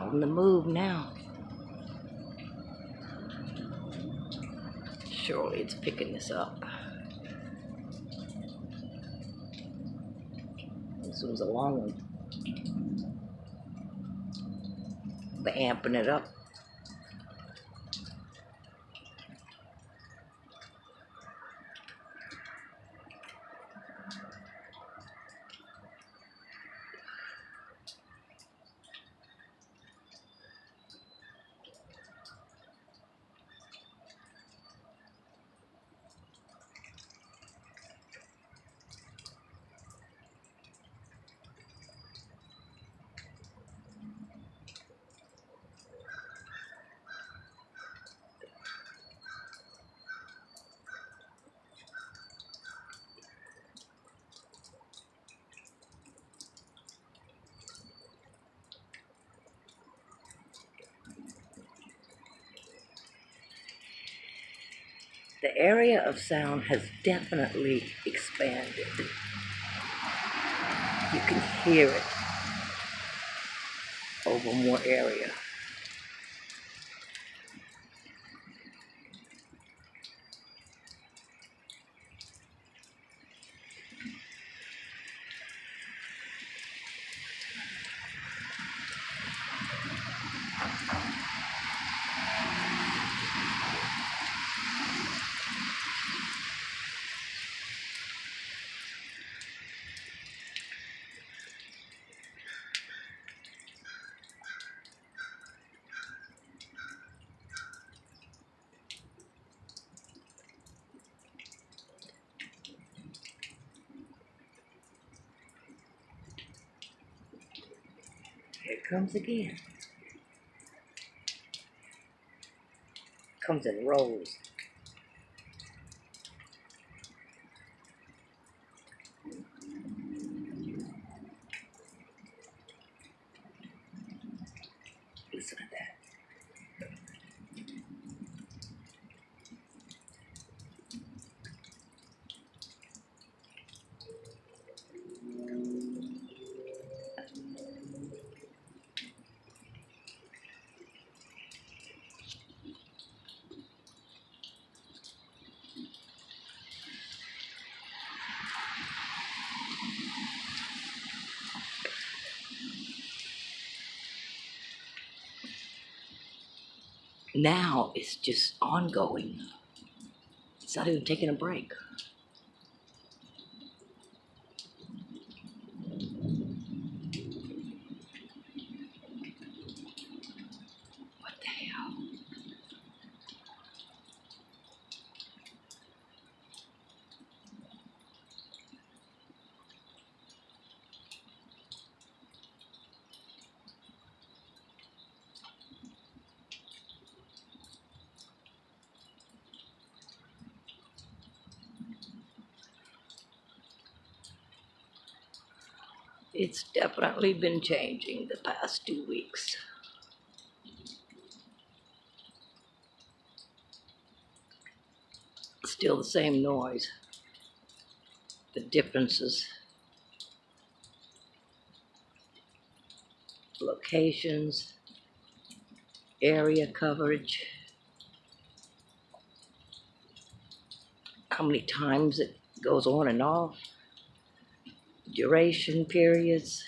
On the move now. Surely it's picking this up. This was a long one. They're amping it up. The area of sound has definitely expanded. You can hear it over more area. Here it comes again. Comes in rows. Listen to that. Now it's just ongoing. It's not even taking a break. What the hell? It's definitely been changing the past 2 weeks. Still the same noise. The differences, locations, area coverage, how many times it goes on and off, duration periods.